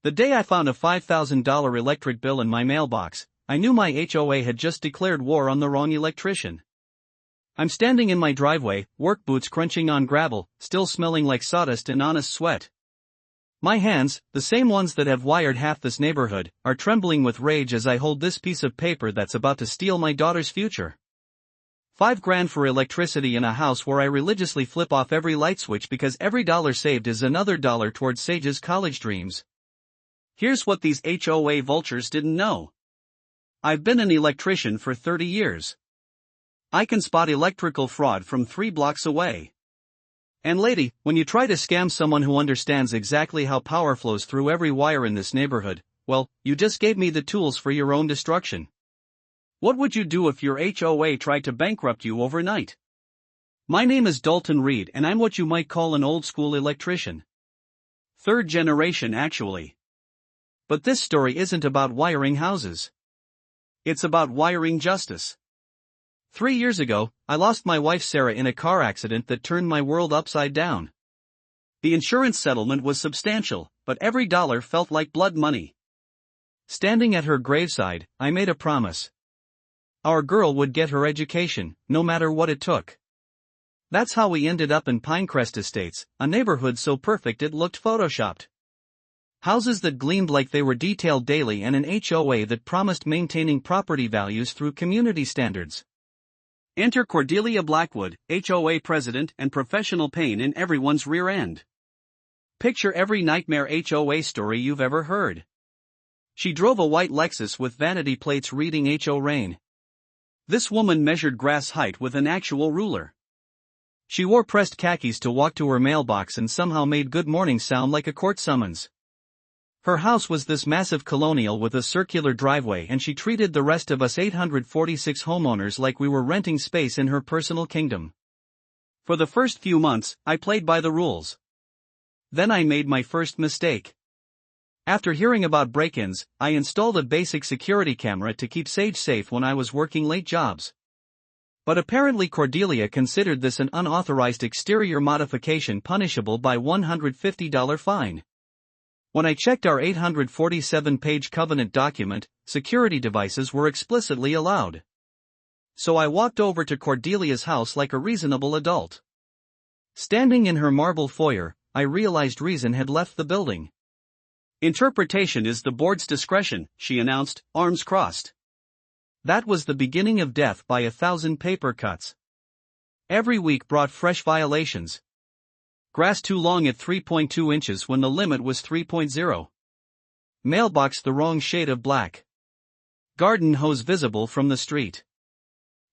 The day I found a $5,000 electric bill in my mailbox, I knew my HOA had just declared war on the wrong electrician. I'm standing in my driveway, work boots crunching on gravel, still smelling like sawdust and honest sweat. My hands, the same ones that have wired half this neighborhood, are trembling with rage as I hold this piece of paper that's about to steal my daughter's future. $5,000 for electricity in a house where I religiously flip off every light switch because every dollar saved is another dollar towards Sage's college dreams. Here's what these HOA vultures didn't know. I've been an electrician for 30 years. I can spot electrical fraud from 3 blocks away. And lady, when you try to scam someone who understands exactly how power flows through every wire in this neighborhood, well, you just gave me the tools for your own destruction. What would you do if your HOA tried to bankrupt you overnight? My name is Dalton Reed and I'm what you might call an old-school electrician. 3rd generation actually. But this story isn't about wiring houses. It's about wiring justice. 3 years ago, I lost my wife Sarah in a car accident that turned my world upside down. The insurance settlement was substantial, but every dollar felt like blood money. Standing at her graveside, I made a promise. Our girl would get her education, no matter what it took. That's how we ended up in Pinecrest Estates, a neighborhood so perfect it looked photoshopped. Houses that gleamed like they were detailed daily and an HOA that promised maintaining property values through community standards. Enter Cordelia Blackwood, HOA president and professional pain in everyone's rear end. Picture every nightmare HOA story you've ever heard. She drove a white Lexus with vanity plates reading HO Rain. This woman measured grass height with an actual ruler. She wore pressed khakis to walk to her mailbox and somehow made good morning sound like a court summons. Her house was this massive colonial with a circular driveway and she treated the rest of us 846 homeowners like we were renting space in her personal kingdom. For the first few months, I played by the rules. Then I made my first mistake. After hearing about break-ins, I installed a basic security camera to keep Sage safe when I was working late jobs. But apparently Cordelia considered this an unauthorized exterior modification punishable by $150 fine. When I checked our 847-page covenant document, security devices were explicitly allowed. So I walked over to Cordelia's house like a reasonable adult. Standing in her marble foyer, I realized reason had left the building. Interpretation is the board's discretion, she announced, arms crossed. That was the beginning of death by 1,000 paper cuts. Every week brought fresh violations. Grass too long at 3.2 inches when the limit was 3.0. Mailbox the wrong shade of black. Garden hose visible from the street.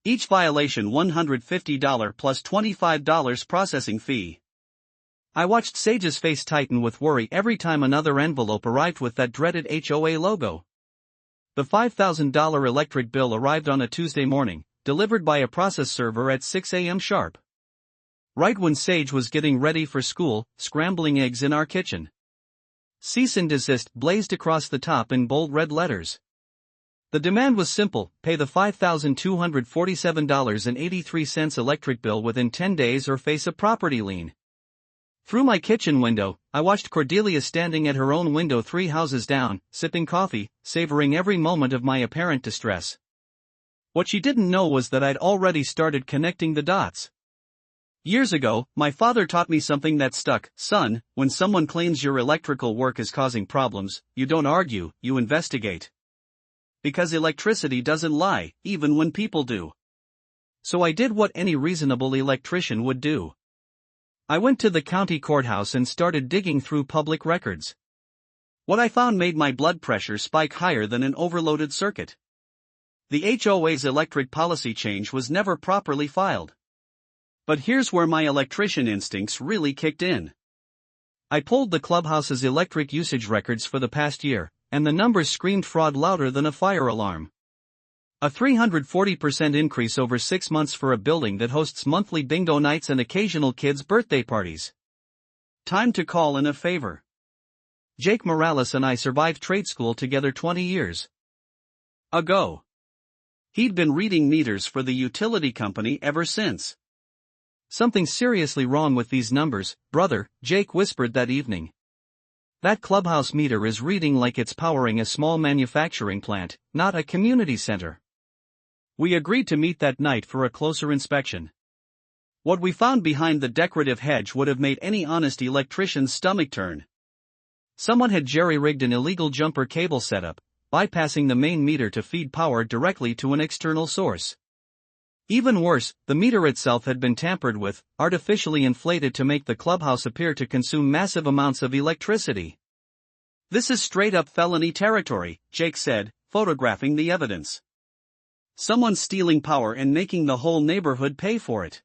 Each violation $150 plus $25 processing fee. I watched Sage's face tighten with worry every time another envelope arrived with that dreaded HOA logo. The $5,000 electric bill arrived on a Tuesday morning, delivered by a process server at 6 a.m. sharp. Right when Sage was getting ready for school, scrambling eggs in our kitchen. Cease and desist blazed across the top in bold red letters. The demand was simple: pay the $5,247.83 electric bill within 10 days or face a property lien. Through my kitchen window, I watched Cordelia standing at her own window 3 houses down, sipping coffee, savoring every moment of my apparent distress. What she didn't know was that I'd already started connecting the dots. Years ago, my father taught me something that stuck. Son, when someone claims your electrical work is causing problems, you don't argue, you investigate. Because electricity doesn't lie, even when people do. So I did what any reasonable electrician would do. I went to the county courthouse and started digging through public records. What I found made my blood pressure spike higher than an overloaded circuit. The HOA's electric policy change was never properly filed. But here's where my electrician instincts really kicked in. I pulled the clubhouse's electric usage records for the past year, and the numbers screamed fraud louder than a fire alarm. A 340% increase over 6 months for a building that hosts monthly bingo nights and occasional kids' birthday parties. Time to call in a favor. Jake Morales and I survived trade school together 20 years ago. He'd been reading meters for the utility company ever since. Something seriously wrong with these numbers, brother, Jake whispered that evening. That clubhouse meter is reading like it's powering a small manufacturing plant, not a community center. We agreed to meet that night for a closer inspection. What we found behind the decorative hedge would have made any honest electrician's stomach turn. Someone had jerry-rigged an illegal jumper cable setup, bypassing the main meter to feed power directly to an external source. Even worse, the meter itself had been tampered with, artificially inflated to make the clubhouse appear to consume massive amounts of electricity. "This is straight-up felony territory," Jake said, photographing the evidence. "Someone's stealing power and making the whole neighborhood pay for it."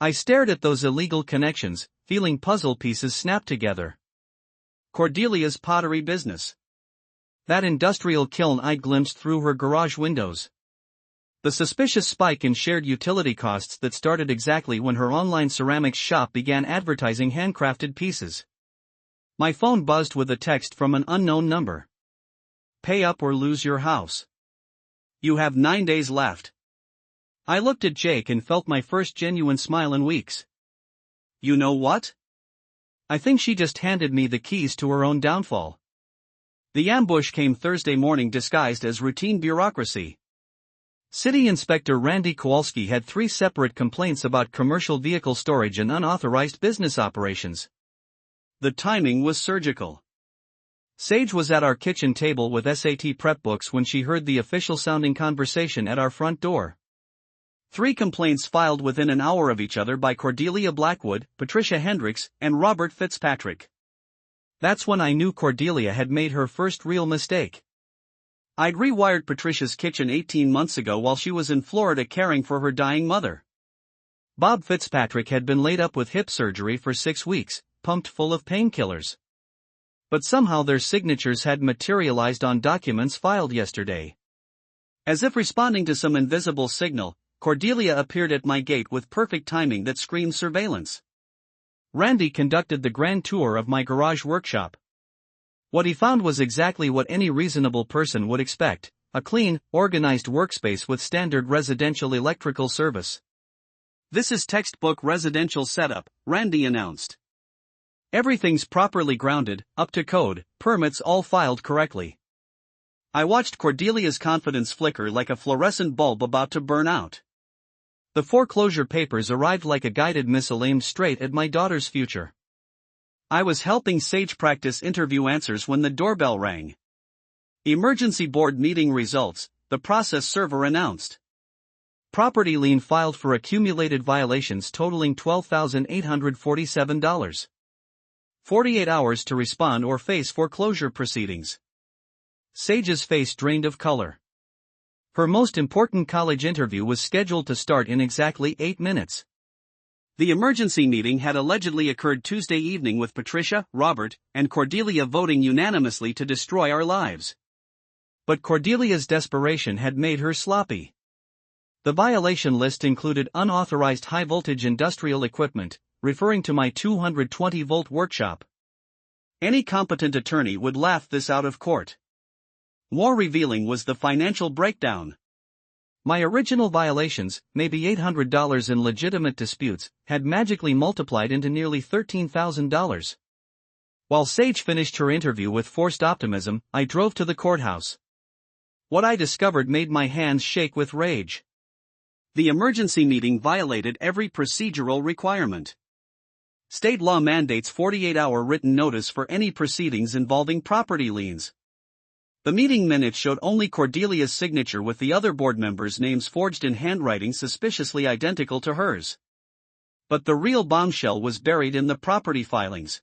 I stared at those illegal connections, feeling puzzle pieces snap together. Cordelia's pottery business. That industrial kiln I'd glimpsed through her garage windows. The suspicious spike in shared utility costs that started exactly when her online ceramics shop began advertising handcrafted pieces. My phone buzzed with a text from an unknown number. "Pay up or lose your house. You have 9 days left." I looked at Jake and felt my first genuine smile in weeks. "You know what? I think she just handed me the keys to her own downfall." The ambush came Thursday morning disguised as routine bureaucracy. City Inspector Randy Kowalski had 3 separate complaints about commercial vehicle storage and unauthorized business operations. The timing was surgical. Sage was at our kitchen table with SAT prep books when she heard the official-sounding conversation at our front door. 3 complaints filed within an hour of each other by Cordelia Blackwood, Patricia Hendricks, and Robert Fitzpatrick. That's when I knew Cordelia had made her first real mistake. I'd rewired Patricia's kitchen 18 months ago while she was in Florida caring for her dying mother. Bob Fitzpatrick had been laid up with hip surgery for 6 weeks, pumped full of painkillers. But somehow their signatures had materialized on documents filed yesterday. As if responding to some invisible signal, Cordelia appeared at my gate with perfect timing that screamed surveillance. Randy conducted the grand tour of my garage workshop. What he found was exactly what any reasonable person would expect: a clean, organized workspace with standard residential electrical service. "This is textbook residential setup," Randy announced. "Everything's properly grounded, up to code, permits all filed correctly." I watched Cordelia's confidence flicker like a fluorescent bulb about to burn out. The foreclosure papers arrived like a guided missile aimed straight at my daughter's future. I was helping Sage practice interview answers when the doorbell rang. "Emergency board meeting results," the process server announced. Property lien filed for accumulated violations totaling $12,847. 48 hours to respond or face foreclosure proceedings. Sage's face drained of color. Her most important college interview was scheduled to start in exactly 8 minutes. The emergency meeting had allegedly occurred Tuesday evening with Patricia, Robert, and Cordelia voting unanimously to destroy our lives. But Cordelia's desperation had made her sloppy. The violation list included unauthorized high-voltage industrial equipment, referring to my 220-volt workshop. Any competent attorney would laugh this out of court. More revealing was the financial breakdown. My original violations, maybe $800 in legitimate disputes, had magically multiplied into nearly $13,000. While Sage finished her interview with forced optimism, I drove to the courthouse. What I discovered made my hands shake with rage. The emergency meeting violated every procedural requirement. State law mandates 48-hour written notice for any proceedings involving property liens. The meeting minutes showed only Cordelia's signature with the other board members' names forged in handwriting suspiciously identical to hers. But the real bombshell was buried in the property filings.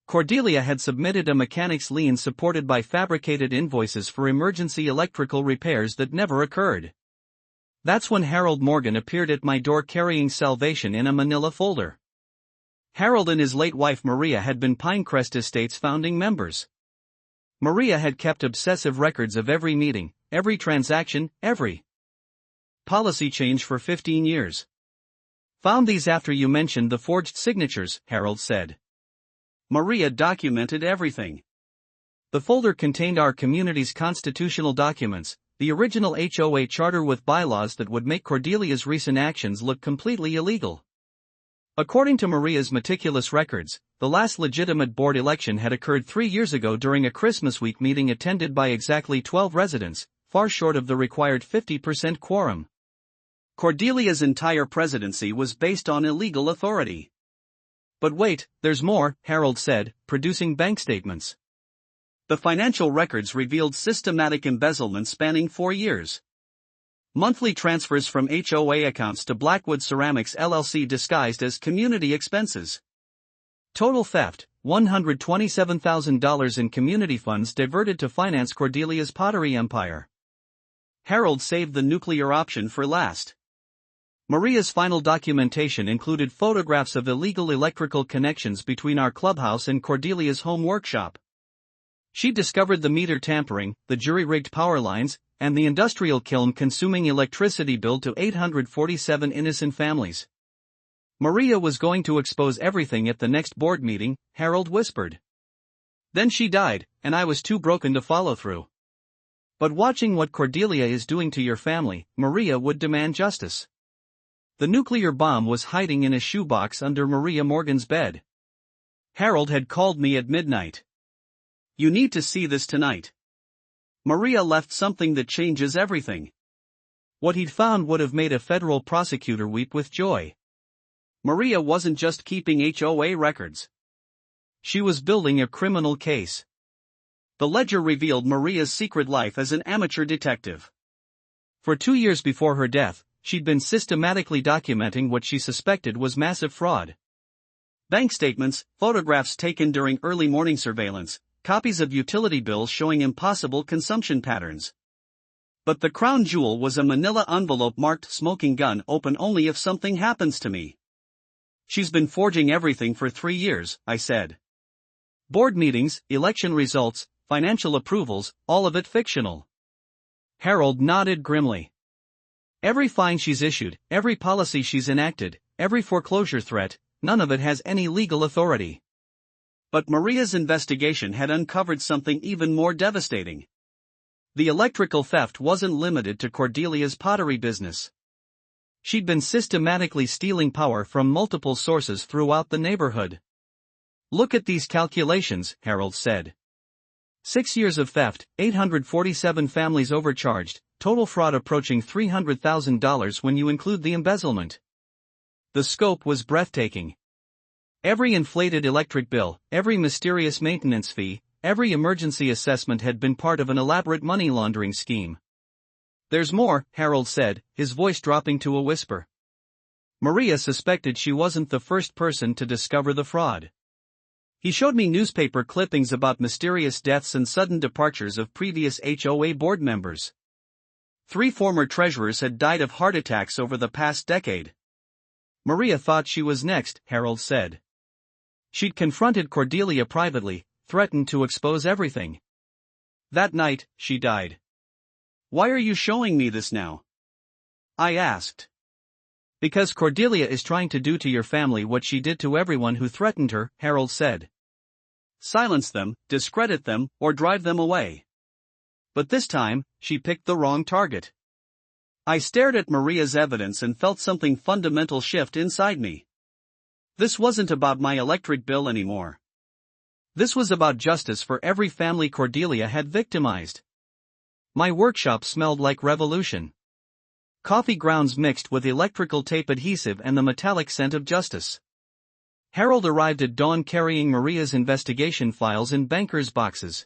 Cordelia had submitted a mechanic's lien supported by fabricated invoices for emergency electrical repairs that never occurred. That's when Harold Morgan appeared at my door carrying salvation in a manila folder. Harold and his late wife Maria had been Pinecrest Estate's founding members. Maria had kept obsessive records of every meeting, every transaction, every policy change for 15 years. "Found these after you mentioned the forged signatures," Harold said. Maria documented everything. The folder contained our community's constitutional documents, the original HOA charter with bylaws that would make Cordelia's recent actions look completely illegal. According to Maria's meticulous records, the last legitimate board election had occurred 3 years ago during a Christmas week meeting attended by exactly 12 residents, far short of the required 50% quorum. Cordelia's entire presidency was based on illegal authority. But wait, there's more, Harold said, producing bank statements. The financial records revealed systematic embezzlement spanning 4 years. Monthly transfers from HOA accounts to Blackwood Ceramics LLC disguised as community expenses. Total theft, $127,000 in community funds diverted to finance Cordelia's pottery empire. Harold saved the nuclear option for last. Maria's final documentation included photographs of illegal electrical connections between our clubhouse and Cordelia's home workshop. She discovered the meter tampering, the jury-rigged power lines, and the industrial kiln consuming electricity billed to 847 innocent families. Maria was going to expose everything at the next board meeting, Harold whispered. Then she died, and I was too broken to follow through. But watching what Cordelia is doing to your family, Maria would demand justice. The nuclear bomb was hiding in a shoebox under Maria Morgan's bed. Harold had called me at midnight. You need to see this tonight. Maria left something that changes everything. What he'd found would have made a federal prosecutor weep with joy. Maria wasn't just keeping HOA records. She was building a criminal case. The ledger revealed Maria's secret life as an amateur detective. For 2 years before her death, she'd been systematically documenting what she suspected was massive fraud. Bank statements, photographs taken during early morning surveillance, copies of utility bills showing impossible consumption patterns. But the crown jewel was a manila envelope marked "smoking gun open only if something happens to me." She's been forging everything for 3 years, I said. Board meetings, election results, financial approvals, all of it fictional. Harold nodded grimly. Every fine she's issued, every policy she's enacted, every foreclosure threat, none of it has any legal authority. But Maria's investigation had uncovered something even more devastating. The electrical theft wasn't limited to Cordelia's pottery business. She'd been systematically stealing power from multiple sources throughout the neighborhood. Look at these calculations, Harold said. 6 years of theft, 847 families overcharged, total fraud approaching $300,000 when you include the embezzlement. The scope was breathtaking. Every inflated electric bill, every mysterious maintenance fee, every emergency assessment had been part of an elaborate money laundering scheme. There's more, Harold said, his voice dropping to a whisper. Maria suspected she wasn't the first person to discover the fraud. He showed me newspaper clippings about mysterious deaths and sudden departures of previous HOA board members. 3 former treasurers had died of heart attacks over the past decade. Maria thought she was next, Harold said. She'd confronted Cordelia privately, threatened to expose everything. That night, she died. Why are you showing me this now? I asked. Because Cordelia is trying to do to your family what she did to everyone who threatened her, Harold said. Silence them, discredit them, or drive them away. But this time, she picked the wrong target. I stared at Maria's evidence and felt something fundamental shift inside me. This wasn't about my electric bill anymore. This was about justice for every family Cordelia had victimized. My workshop smelled like revolution. Coffee grounds mixed with electrical tape adhesive and the metallic scent of justice. Harold arrived at dawn carrying Maria's investigation files in banker's boxes.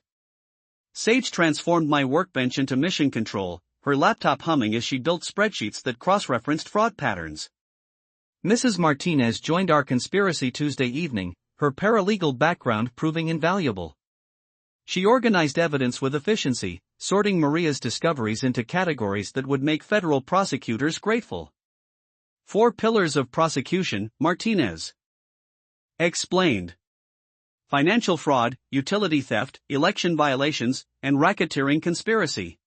Sage transformed my workbench into mission control, her laptop humming as she built spreadsheets that cross-referenced fraud patterns. Mrs. Martinez joined our conspiracy Tuesday evening, her paralegal background proving invaluable. She organized evidence with efficiency, sorting Maria's discoveries into categories that would make federal prosecutors grateful. 4 pillars of prosecution, Martinez explained. Financial fraud, utility theft, election violations, and racketeering conspiracy.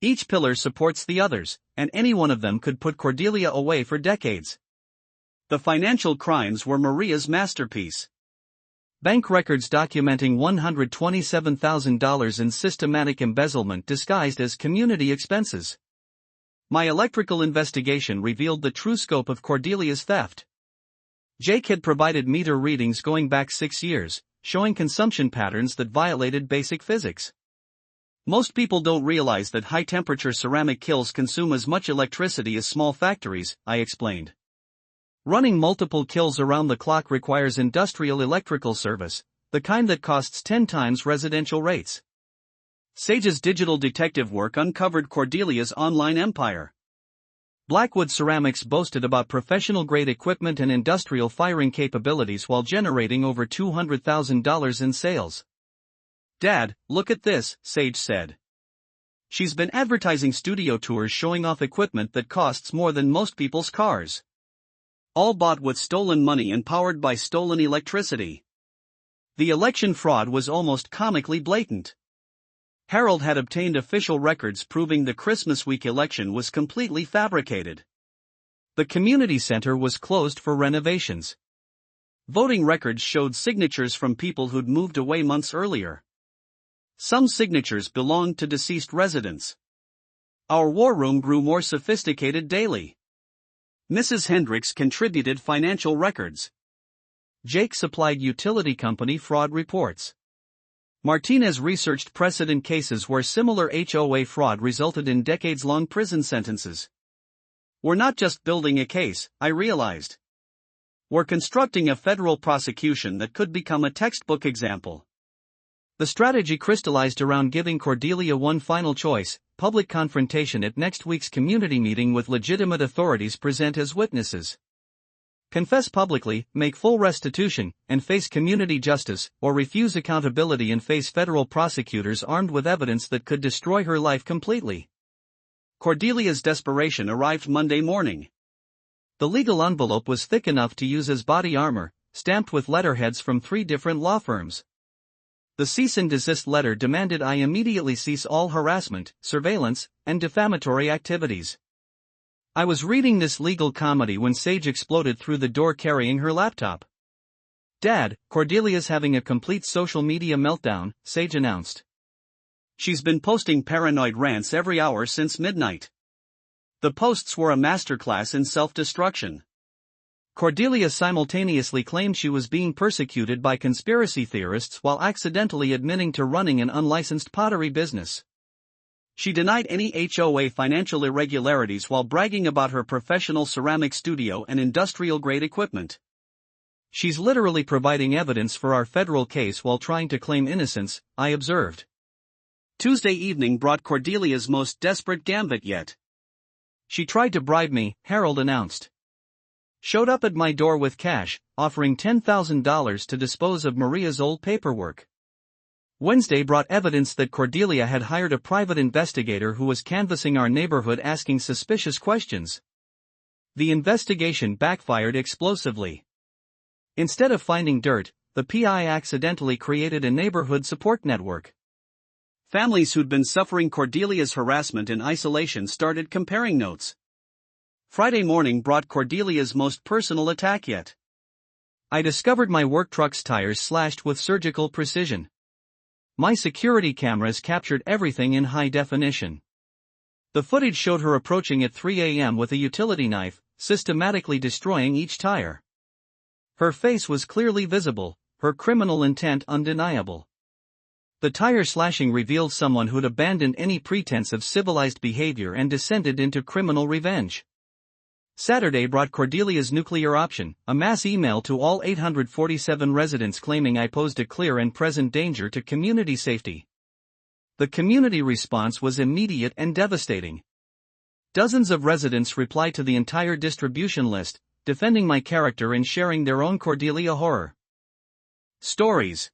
Each pillar supports the others, and any one of them could put Cordelia away for decades. The financial crimes were Maria's masterpiece. Bank records documenting $127,000 in systematic embezzlement disguised as community expenses. My electrical investigation revealed the true scope of Cordelia's theft. Jake had provided meter readings going back 6 years, showing consumption patterns that violated basic physics. Most people don't realize that high-temperature ceramic kilns consume as much electricity as small factories, I explained. Running multiple kilns around the clock requires industrial electrical service, the kind that costs 10 times residential rates. Sage's digital detective work uncovered Cordelia's online empire. Blackwood Ceramics boasted about professional-grade equipment and industrial firing capabilities while generating over $200,000 in sales. "Dad, look at this," Sage said. She's been advertising studio tours showing off equipment that costs more than most people's cars. All bought with stolen money and powered by stolen electricity. The election fraud was almost comically blatant. Harold had obtained official records proving the Christmas week election was completely fabricated. The community center was closed for renovations. Voting records showed signatures from people who'd moved away months earlier. Some signatures belonged to deceased residents. Our war room grew more sophisticated daily. Mrs. Hendricks contributed financial records. Jake supplied utility company fraud reports. Martinez researched precedent cases where similar HOA fraud resulted in decades-long prison sentences. We're not just building a case, I realized. We're constructing a federal prosecution that could become a textbook example. The strategy crystallized around giving Cordelia one final choice: public confrontation at next week's community meeting with legitimate authorities present as witnesses. Confess publicly, make full restitution, and face community justice, or refuse accountability and face federal prosecutors armed with evidence that could destroy her life completely. Cordelia's desperation arrived Monday morning. The legal envelope was thick enough to use as body armor, stamped with letterheads from 3 different law firms. The cease and desist letter demanded I immediately cease all harassment, surveillance, and defamatory activities. I was reading this legal comedy when Sage exploded through the door carrying her laptop. "Dad, Cordelia's having a complete social media meltdown," Sage announced. "She's been posting paranoid rants every hour since midnight. The posts were a masterclass in self-destruction." Cordelia simultaneously claimed she was being persecuted by conspiracy theorists while accidentally admitting to running an unlicensed pottery business. She denied any HOA financial irregularities while bragging about her professional ceramic studio and industrial-grade equipment. "She's literally providing evidence for our federal case while trying to claim innocence," I observed. Tuesday evening brought Cordelia's most desperate gambit yet. "She tried to bribe me," Harold announced. "Showed up at my door with cash, offering $10,000 to dispose of Maria's old paperwork." Wednesday brought evidence that Cordelia had hired a private investigator who was canvassing our neighborhood asking suspicious questions. The investigation backfired explosively. Instead of finding dirt, the PI accidentally created a neighborhood support network. Families who'd been suffering Cordelia's harassment in isolation started comparing notes. Friday morning brought Cordelia's most personal attack yet. I discovered my work truck's tires slashed with surgical precision. My security cameras captured everything in high definition. The footage showed her approaching at 3 a.m. with a utility knife, systematically destroying each tire. Her face was clearly visible, her criminal intent undeniable. The tire slashing revealed someone who'd abandoned any pretense of civilized behavior and descended into criminal revenge. Saturday brought Cordelia's nuclear option, a mass email to all 847 residents claiming I posed a clear and present danger to community safety. The community response was immediate and devastating. Dozens of residents replied to the entire distribution list, defending my character and sharing their own Cordelia horror stories.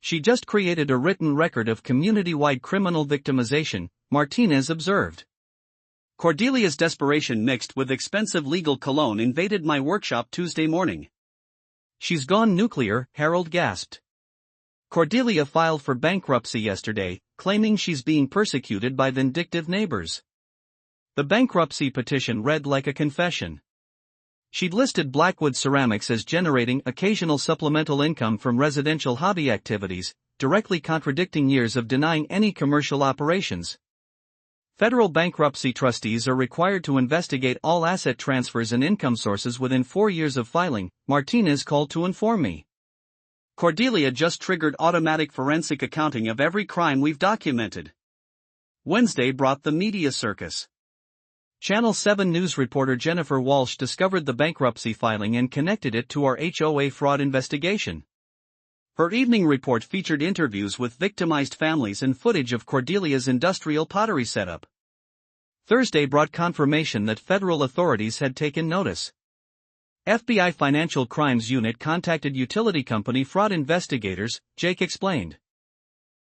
She just created a written record of community-wide criminal victimization, Martinez observed. Cordelia's desperation mixed with expensive legal cologne invaded my workshop Tuesday morning. "She's gone nuclear," Harold gasped. Cordelia filed for bankruptcy yesterday, claiming she's being persecuted by vindictive neighbors. The bankruptcy petition read like a confession. She'd listed Blackwood Ceramics as generating occasional supplemental income from residential hobby activities, directly contradicting years of denying any commercial operations. Federal bankruptcy trustees are required to investigate all asset transfers and income sources within 4 years of filing, Martinez called to inform me. Cordelia just triggered automatic forensic accounting of every crime we've documented. Wednesday brought the media circus. Channel 7 News reporter Jennifer Walsh discovered the bankruptcy filing and connected it to our HOA fraud investigation. Her evening report featured interviews with victimized families and footage of Cordelia's industrial pottery setup. Thursday brought confirmation that federal authorities had taken notice. FBI Financial Crimes Unit contacted utility company fraud investigators, Jake explained.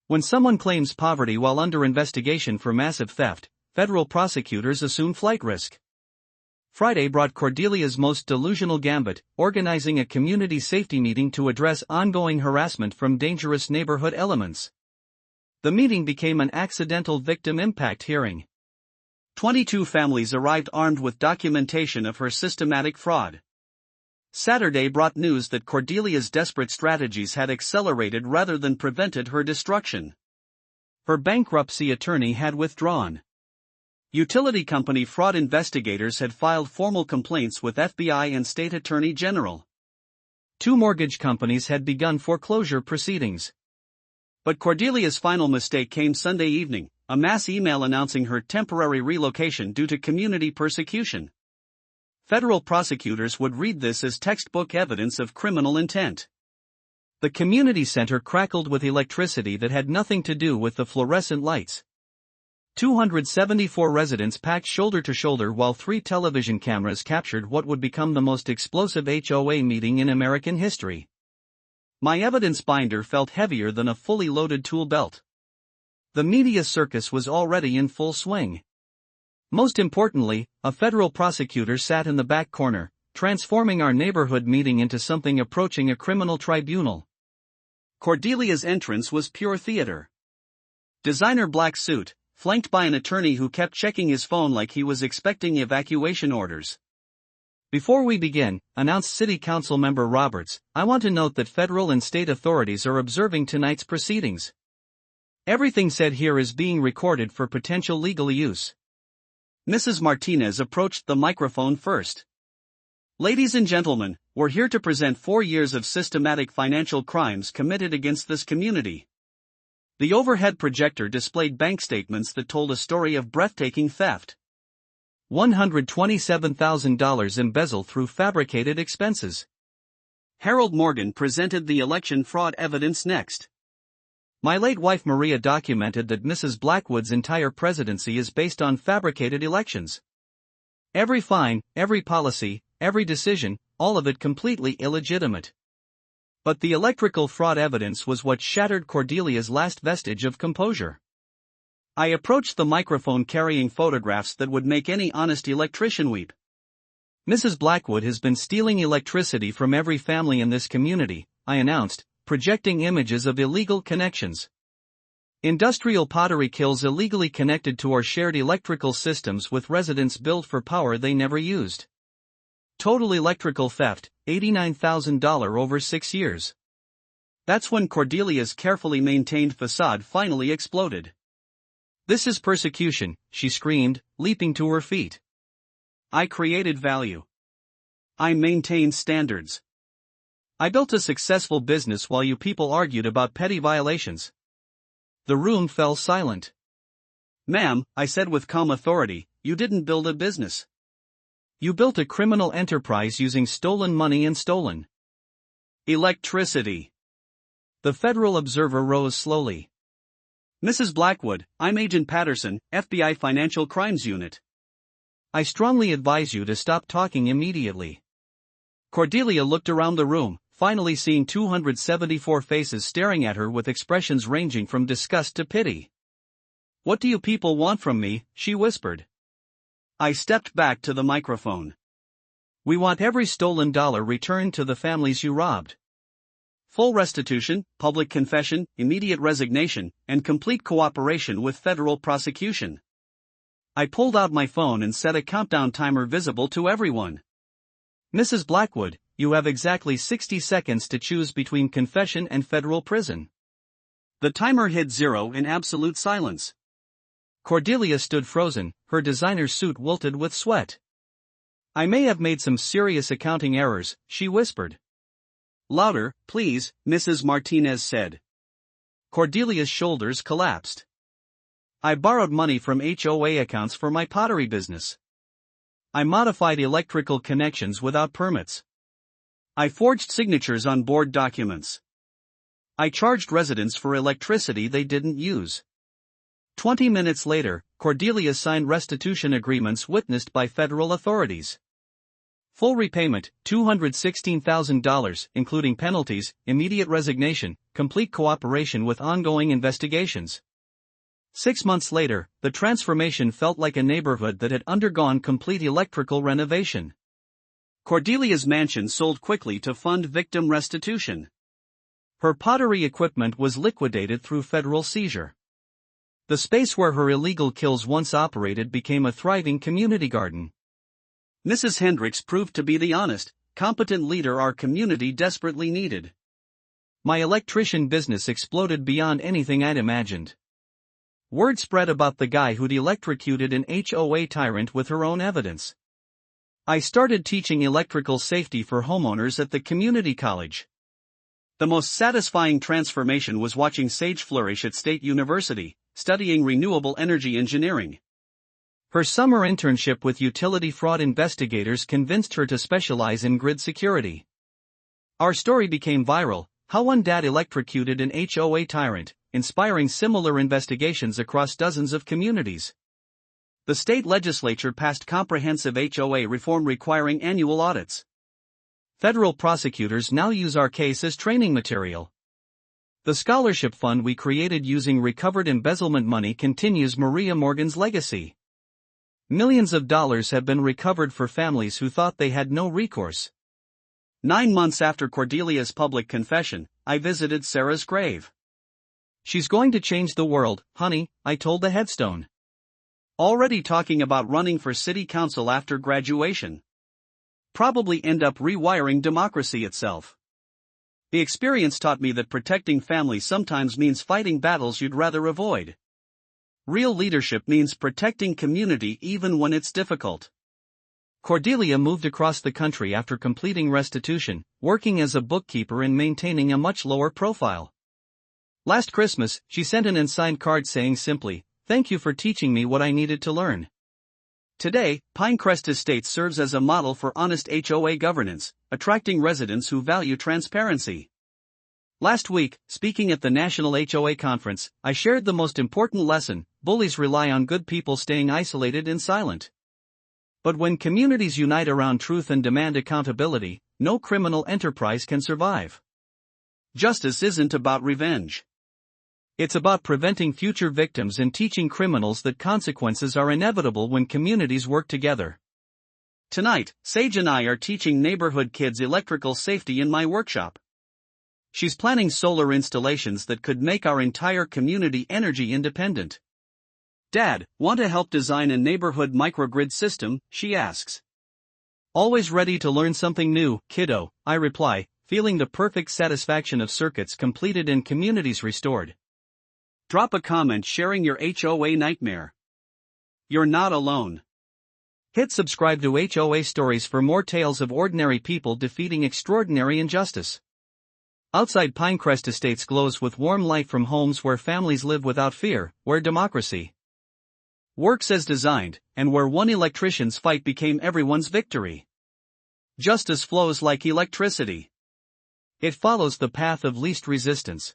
When someone claims poverty while under investigation for massive theft, federal prosecutors assume flight risk. Friday brought Cordelia's most delusional gambit, organizing a community safety meeting to address ongoing harassment from dangerous neighborhood elements. The meeting became an accidental victim impact hearing. 22 families arrived armed with documentation of her systematic fraud. Saturday brought news that Cordelia's desperate strategies had accelerated rather than prevented her destruction. Her bankruptcy attorney had withdrawn. Utility company fraud investigators had filed formal complaints with FBI and state attorney general. 2 mortgage companies had begun foreclosure proceedings. But Cordelia's final mistake came Sunday evening, a mass email announcing her temporary relocation due to community persecution. Federal prosecutors would read this as textbook evidence of criminal intent. The community center crackled with electricity that had nothing to do with the fluorescent lights. 274 residents packed shoulder to shoulder while 3 television cameras captured what would become the most explosive HOA meeting in American history. My evidence binder felt heavier than a fully loaded tool belt. The media circus was already in full swing. Most importantly, a federal prosecutor sat in the back corner, transforming our neighborhood meeting into something approaching a criminal tribunal. Cordelia's entrance was pure theater. Designer black suit, flanked by an attorney who kept checking his phone like he was expecting evacuation orders. Before we begin, announced City Council Member Roberts, I want to note that federal and state authorities are observing tonight's proceedings. Everything said here is being recorded for potential legal use. Mrs. Martinez approached the microphone first. Ladies and gentlemen, we're here to present 4 years of systematic financial crimes committed against this community. The overhead projector displayed bank statements that told a story of breathtaking theft. $127,000 embezzled through fabricated expenses. Harold Morgan presented the election fraud evidence next. My late wife Maria documented that Mrs. Blackwood's entire presidency is based on fabricated elections. Every fine, every policy, every decision, all of it completely illegitimate. But the electrical fraud evidence was what shattered Cordelia's last vestige of composure. I approached the microphone carrying photographs that would make any honest electrician weep. Mrs. Blackwood has been stealing electricity from every family in this community, I announced, projecting images of illegal connections. Industrial pottery kilns illegally connected to our shared electrical systems with residents billed for power they never used. Total electrical theft, $89,000 over 6 years. That's when Cordelia's carefully maintained facade finally exploded. This is persecution, she screamed, leaping to her feet. I created value. I maintained standards. I built a successful business while you people argued about petty violations. The room fell silent. Ma'am, I said with calm authority, you didn't build a business. You built a criminal enterprise using stolen money and stolen electricity. The Federal Observer rose slowly. Mrs. Blackwood, I'm Agent Patterson, FBI Financial Crimes Unit. I strongly advise you to stop talking immediately. Cordelia looked around the room, finally seeing 274 faces staring at her with expressions ranging from disgust to pity. What do you people want from me? She whispered. I stepped back to the microphone. We want every stolen dollar returned to the families you robbed. Full restitution, public confession, immediate resignation, and complete cooperation with federal prosecution. I pulled out my phone and set a countdown timer visible to everyone. Mrs. Blackwood, you have exactly 60 seconds to choose between confession and federal prison. The timer hit 0 in absolute silence. Cordelia stood frozen, her designer suit wilted with sweat. "I may have made some serious accounting errors," she whispered. "Louder, please," Mrs. Martinez said. Cordelia's shoulders collapsed. "I borrowed money from HOA accounts for my pottery business. I modified electrical connections without permits. I forged signatures on board documents. I charged residents for electricity they didn't use." 20 minutes later, Cordelia signed restitution agreements witnessed by federal authorities. Full repayment, $216,000, including penalties, immediate resignation, complete cooperation with ongoing investigations. 6 months later, the transformation felt like a neighborhood that had undergone complete electrical renovation. Cordelia's mansion sold quickly to fund victim restitution. Her pottery equipment was liquidated through federal seizure. The space where her illegal kills once operated became a thriving community garden. Mrs. Hendricks proved to be the honest, competent leader our community desperately needed. "My electrician business exploded beyond anything I'd imagined. Word spread about the guy who'd electrocuted an HOA tyrant with her own evidence. I started teaching electrical safety for homeowners at the community college. The most satisfying transformation was watching Sage flourish at State University, studying renewable energy engineering. Her summer internship with utility fraud investigators convinced her to specialize in grid security. Our story became viral, how one dad electrocuted an HOA tyrant, inspiring similar investigations across dozens of communities. The state legislature passed comprehensive HOA reform requiring annual audits. Federal prosecutors now use our case as training material. The scholarship fund we created using recovered embezzlement money continues Maria Morgan's legacy. Millions of dollars have been recovered for families who thought they had no recourse. 9 months after Cordelia's public confession, I visited Sarah's grave. "She's going to change the world, honey," I told the headstone. "Already talking about running for city council after graduation. Probably end up rewiring democracy itself. The experience taught me that protecting family sometimes means fighting battles you'd rather avoid. Real leadership means protecting community even when it's difficult." Cordelia moved across the country after completing restitution, working as a bookkeeper and maintaining a much lower profile. Last Christmas, she sent an unsigned card saying simply, "Thank you for teaching me what I needed to learn." Today, Pinecrest Estates serves as a model for honest HOA governance, attracting residents who value transparency. Last week, speaking at the National HOA Conference, I shared the most important lesson: bullies rely on good people staying isolated and silent. But when communities unite around truth and demand accountability, no criminal enterprise can survive. Justice isn't about revenge. It's about preventing future victims and teaching criminals that consequences are inevitable when communities work together. Tonight, Sage and I are teaching neighborhood kids electrical safety in my workshop. She's planning solar installations that could make our entire community energy independent. "Dad, want to help design a neighborhood microgrid system?" she asks. "Always ready to learn something new, kiddo," I reply, feeling the perfect satisfaction of circuits completed and communities restored. Drop a comment sharing your HOA nightmare. You're not alone. Hit subscribe to HOA Stories for more tales of ordinary people defeating extraordinary injustice. Outside Pinecrest Estates glows with warm light from homes where families live without fear, where democracy works as designed, and where one electrician's fight became everyone's victory. Justice flows like electricity. It follows the path of least resistance.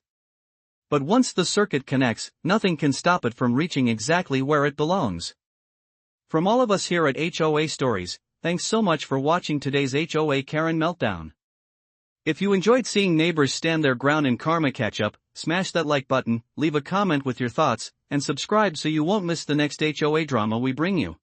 But once the circuit connects, nothing can stop it from reaching exactly where it belongs. From all of us here at HOA Stories, thanks so much for watching today's HOA Karen Meltdown. If you enjoyed seeing neighbors stand their ground and karma catch up, smash that like button, leave a comment with your thoughts, and subscribe so you won't miss the next HOA drama we bring you.